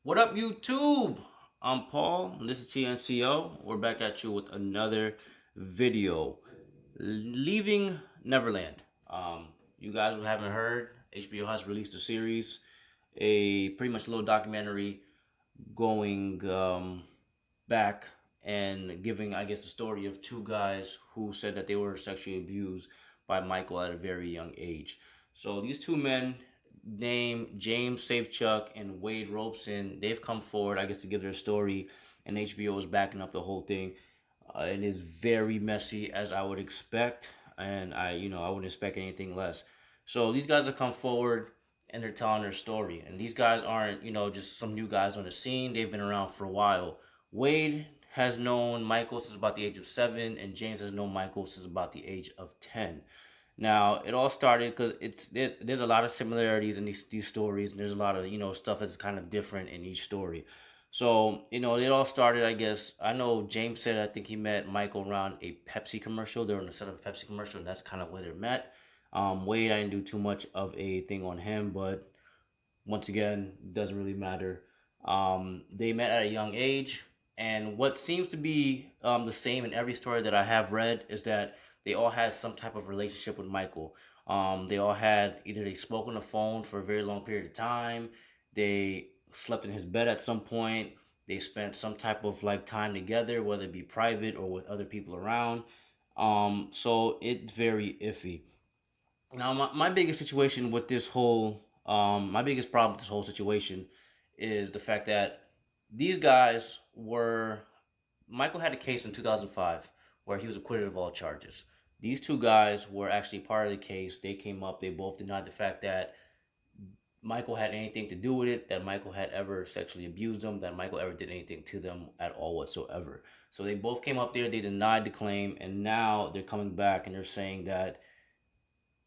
What up, YouTube? I'm Paul, and this is Ta&Co. We're back at you with another video. Leaving Neverland. You guys who haven't heard, HBO has released a series, a pretty much little documentary going back and giving, I guess, the story of two guys who said that they were sexually abused by Michael at a very young age. So these two men, named James Safechuck and Wade Robeson, they've come forward, I guess, to give their story, and HBO is backing up the whole thing. It is very messy, as I would expect, and I wouldn't expect anything less. So these guys have come forward and they're telling their story, and these guys aren't, just some new guys on the scene. They've been around for a while. Wade has known Michael since about the age of 7, and James has known Michael since about the age of 10. Now, it all started because there's a lot of similarities in these stories, and there's a lot of stuff that's kind of different in each story. So it all started. I guess I know James said I think he met Michael around a Pepsi commercial. They were on the set of a Pepsi commercial, and that's kind of where they met. Wade, I didn't do too much of a thing on him, but once again, doesn't really matter. They met at a young age, and what seems to be the same in every story that I have read is that they all had some type of relationship with Michael. They all had either they spoke on the phone for a very long period of time, they slept in his bed at some point, they spent some type of like time together, whether it be private or with other people around. So it's very iffy. Now, my biggest situation with this whole, my biggest problem with this whole situation is the fact that these guys were, Michael had a case in 2005 where he was acquitted of all charges. These two guys were actually part of the case. They came up, they both denied the fact that Michael had anything to do with it, that Michael had ever sexually abused them, that Michael ever did anything to them at all whatsoever. So they both came up there, they denied the claim, and now they're coming back and they're saying that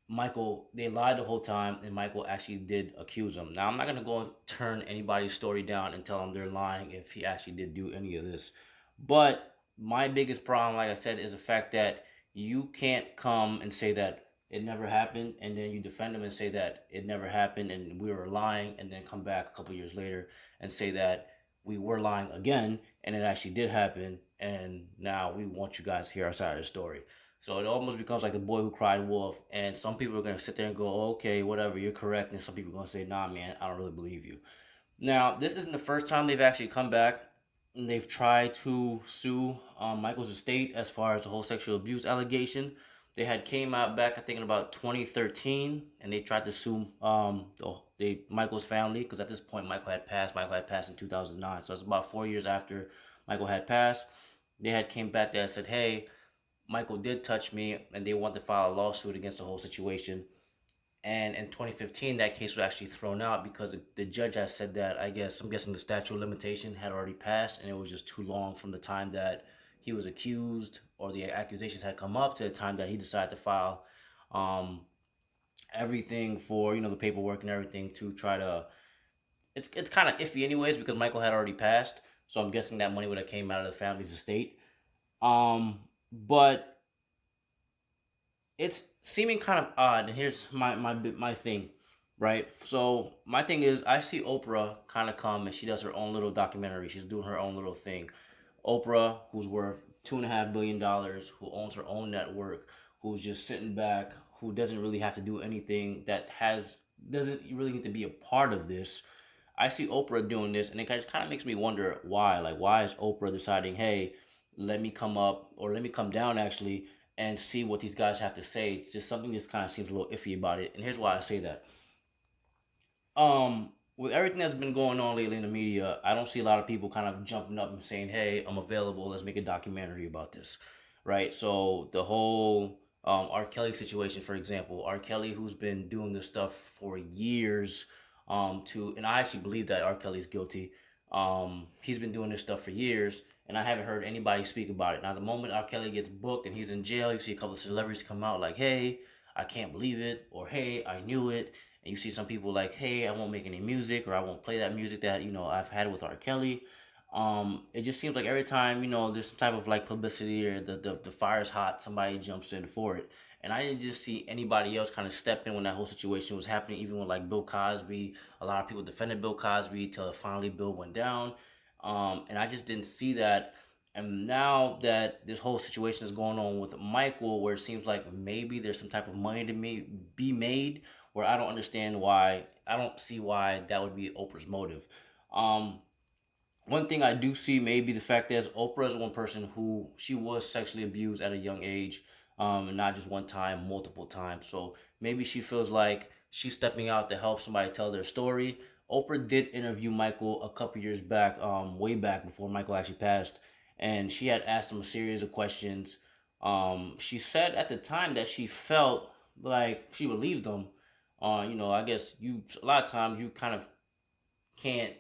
Michael, they lied the whole time, and Michael actually did accuse them. Now, I'm not going to go and turn anybody's story down and tell them they're lying if he actually did do any of this. But my biggest problem, like I said, is the fact that you can't come and say that it never happened, and then you defend them and say that it never happened and we were lying, and then come back a couple years later and say that we were lying again and it actually did happen, and now we want you guys to hear our side of the story. So it almost becomes like the boy who cried wolf, and some people are going to sit there and go, "Oh, okay, whatever, you're correct," and some people are going to say, "Nah, man, I don't really believe you." Now, this isn't the first time they've actually come back and they've tried to sue Michael's estate as far as the whole sexual abuse allegation. They had came out back, I think, in about 2013, and they tried to sue Michael's family, because at this point Michael had passed. Michael had passed in 2009, so it's about 4 years after Michael had passed. They had came back there and said, "Hey, Michael did touch me," and they wanted to file a lawsuit against the whole situation. And in 2015, that case was actually thrown out because the judge had said that, I'm guessing the statute of limitation had already passed, and it was just too long from the time that he was accused or the accusations had come up to the time that he decided to file everything for the paperwork and everything to try to. It's kind of iffy anyways because Michael had already passed, so I'm guessing that money would have came out of the family's estate. But it's seeming kind of odd. And here's my thing, right? So my thing is, I see Oprah kind of come and she does her own little documentary. She's doing her own little thing. Oprah, who's worth $2.5 billion, who owns her own network, who's just sitting back, who doesn't really have to do anything, doesn't really need to be a part of this. I see Oprah doing this, and it just kind of makes me wonder why. Like, why is Oprah deciding, hey, let me come up or let me come down actually and see what these guys have to say? It's just something that kind of seems a little iffy about it, and here's why I say that. With everything that's been going on lately in the media, I don't see a lot of people kind of jumping up and saying, "Hey, I'm available. Let's make a documentary about this." Right? So the whole R. Kelly situation, for example, R. Kelly, who's been doing this stuff for years, and I actually believe that R. Kelly's guilty. He's been doing this stuff for years, and I haven't heard anybody speak about it. Now, the moment R. Kelly gets booked and he's in jail, you see a couple of celebrities come out like, "Hey, I can't believe it," or "Hey, I knew it." And you see some people like, "Hey, I won't make any music," or "I won't play that music that I've had with R. Kelly." It just seems like every time there's some type of like publicity or the fire's hot, somebody jumps in for it. and I didn't just see anybody else kind of step in when that whole situation was happening. Even with like Bill Cosby, a lot of people defended Bill Cosby till finally Bill went down, and I just didn't see that. And now that this whole situation is going on with Michael, where it seems like maybe there's some type of money to be made, where I don't understand why. I don't see why that would be Oprah's motive. Um, One thing I do see maybe the fact is Oprah is one person who she was sexually abused at a young age, and not just one time, multiple times. So maybe she feels like she's stepping out to help somebody tell their story. Oprah did interview Michael a couple years back, way back before Michael actually passed, and she had asked him a series of questions. She said at the time that she felt like she relieved him. I guess you a lot of times can't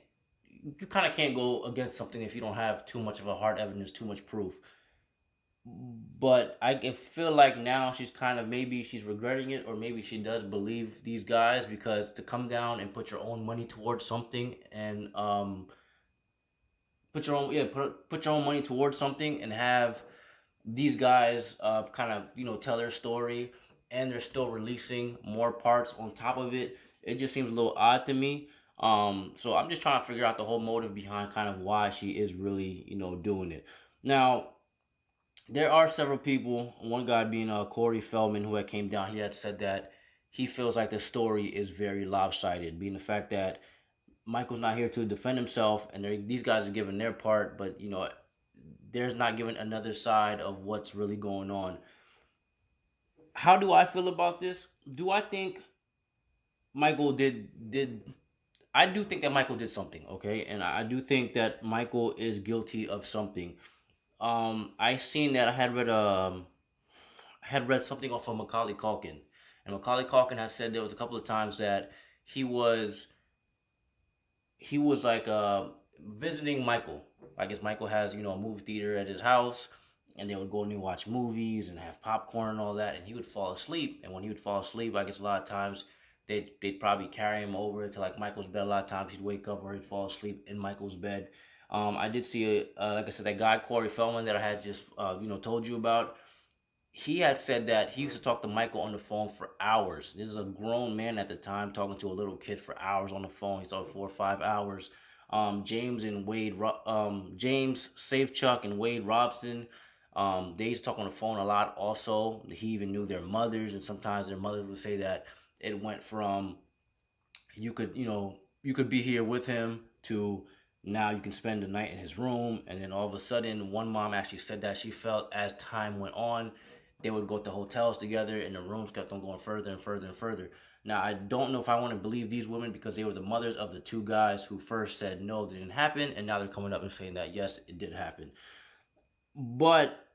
you kind of can't go against something if you don't have too much of a hard evidence, too much proof. But I can feel like now she's kind of maybe she's regretting it, or maybe she does believe these guys, because to come down and put your own money towards something and put your own money towards something and have these guys kind of tell their story, and they're still releasing more parts on top of it. It just seems a little odd to me. So I'm just trying to figure out the whole motive behind kind of why she is really doing it. Now there are several people. One guy being Corey Feldman, who had came down. He had said that he feels like the story is very lopsided, being the fact that Michael's not here to defend himself, and these guys are giving their part, but there's not giving another side of what's really going on. How do I feel about this? Do I think Michael did I do think that Michael did something, okay? And I do think that Michael is guilty of something. I seen that I had read something off of Macaulay Culkin, and Macaulay Culkin has said there was a couple of times that he was like visiting Michael. I guess Michael has a movie theater at his house, and they would go and watch movies and have popcorn and all that, and he would fall asleep. And when he would fall asleep, I guess a lot of times they'd probably carry him over to like Michael's bed. A lot of times he'd wake up or he'd fall asleep in Michael's bed. I did see, like I said, that guy Corey Feldman that I had just told you about. He had said that he used to talk to Michael on the phone for hours. This is a grown man at the time talking to a little kid for hours on the phone. He talked 4 or 5 hours. James Safechuck and Wade Robson, they used to talk on the phone a lot also. He even knew their mothers, and sometimes their mothers would say that it went from you could be here with him to now you can spend the night in his room. And then all of a sudden, one mom actually said that she felt as time went on, they would go to hotels together, and the rooms kept on going further and further and further. Now, I don't know if I want to believe these women, because they were the mothers of the two guys who first said no, that didn't happen, and now they're coming up and saying that yes, it did happen. But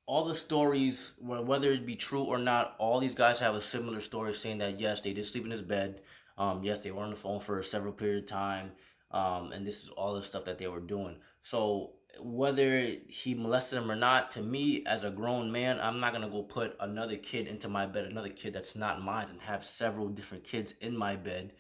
all the stories, whether it be true or not, all these guys have a similar story saying that yes, they did sleep in his bed. Yes, they were on the phone for a several period of time, and this is all the stuff that they were doing. So whether he molested him or not, to me as a grown man, I'm not gonna go put another kid into my bed, another kid that's not mine, and have several different kids in my bed.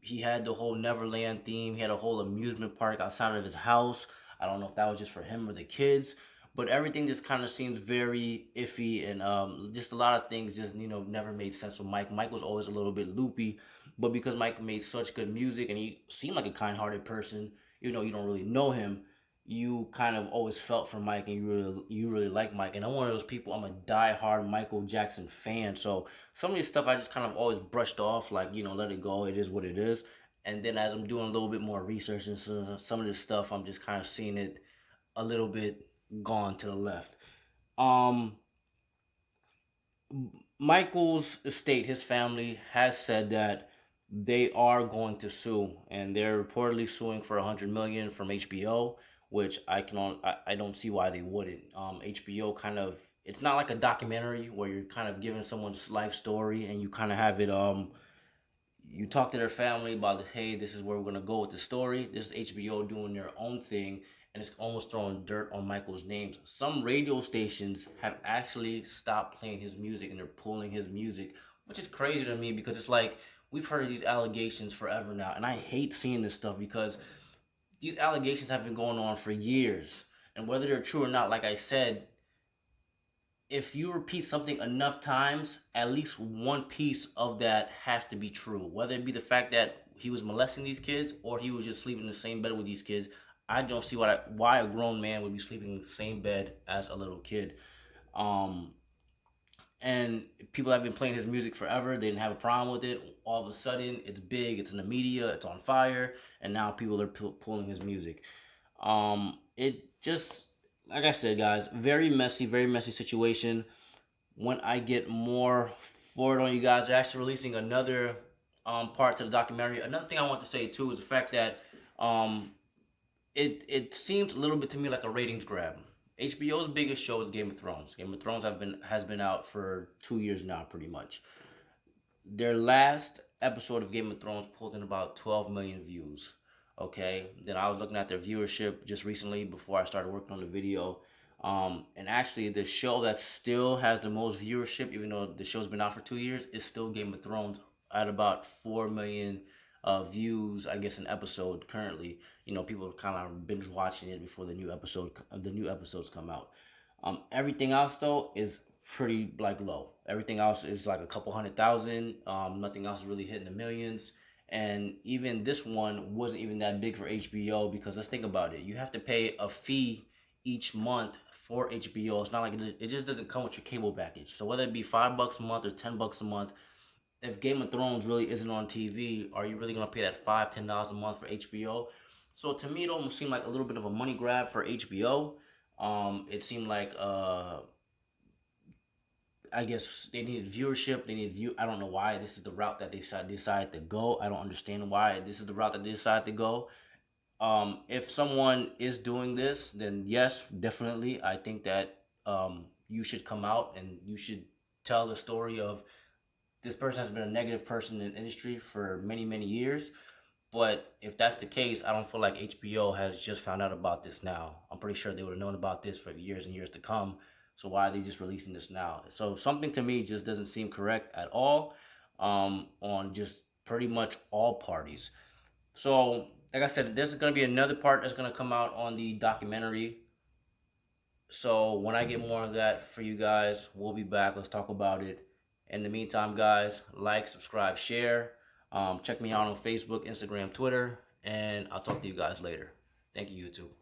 He had the whole Neverland theme. He had a whole amusement park outside of his house. I don't know if that was just for him or the kids, but everything just kind of seems very iffy, and just a lot of things just never made sense with Mike. Mike was always a little bit loopy, but because Mike made such good music and he seemed like a kind-hearted person, you don't really know him, you kind of always felt for Mike, and you really like Mike. And I'm one of those people. I'm a die-hard Michael Jackson fan, so some of this stuff I just kind of always brushed off, like let it go. It is what it is. And then as I'm doing a little bit more research and some of this stuff, I'm just kind of seeing it a little bit gone to the left. Um, Michael's estate, his family, has said that they are going to sue, and they're reportedly suing for 100 million from HBO, which I don't see why they wouldn't. HBO kind of, it's not like a documentary where you're kind of giving someone's life story and you kind of have it you talk to their family about, hey, this is where we're gonna go with the story. This is HBO doing their own thing, and it's almost throwing dirt on Michael's names. Some radio stations have actually stopped playing his music, and they're pulling his music, which is crazy to me, because it's like we've heard of these allegations forever now, and I hate seeing this stuff, because these allegations have been going on for years, and whether they're true or not, like I said, if you repeat something enough times, at least one piece of that has to be true. Whether it be the fact that he was molesting these kids or he was just sleeping in the same bed with these kids, I don't see why a grown man would be sleeping in the same bed as a little kid. Um, and people have been playing his music forever. They didn't have a problem with it. All of a sudden, it's big. It's in the media. It's on fire, and now people are pulling his music. It just, like I said, guys, very messy situation. When I get more forward on you guys, they're actually releasing another part to the documentary. Another thing I want to say too is the fact that um, it seems a little bit to me like a ratings grab. HBO's biggest show is Game of Thrones. Game of Thrones has been out for 2 years now, pretty much. Their last episode of Game of Thrones pulled in about 12 million views. Okay, then I was looking at their viewership just recently before I started working on the video. And actually, the show that still has the most viewership, even though the show's been out for 2 years, is still Game of Thrones at about 4 million views, I guess, an episode currently. You know, people are kind of binge watching it before the new episodes come out. Everything else though is pretty like low. Everything else is like a couple 100,000. Nothing else is really hitting the millions. And even this one wasn't even that big for HBO because let's think about it. You have to pay a fee each month for HBO. It's not like it just doesn't come with your cable package. So whether it be $5 a month or $10 a month, if Game of Thrones really isn't on TV, are you really gonna pay that $5-10 a month for HBO? So to me, it almost seemed like a little bit of a money grab for HBO. It seemed like I guess they needed viewership. They needed view. I don't know why this is the route that they decided to go. I don't understand why this is the route that they decided to go. If someone is doing this, then yes, definitely. I think that you should come out and you should tell the story of this person has been a negative person in the industry for many, many years. But if that's the case, I don't feel like HBO has just found out about this now. I'm pretty sure they would have known about this for years and years to come. So why are they just releasing this now? So something to me just doesn't seem correct at all on just pretty much all parties. So like I said, there's going to be another part that's going to come out on the documentary. So when I get more of that for you guys, we'll be back. Let's talk about it. In the meantime, guys, like, subscribe, share. Check me out on Facebook, Instagram, Twitter, and I'll talk to you guys later. Thank you, YouTube.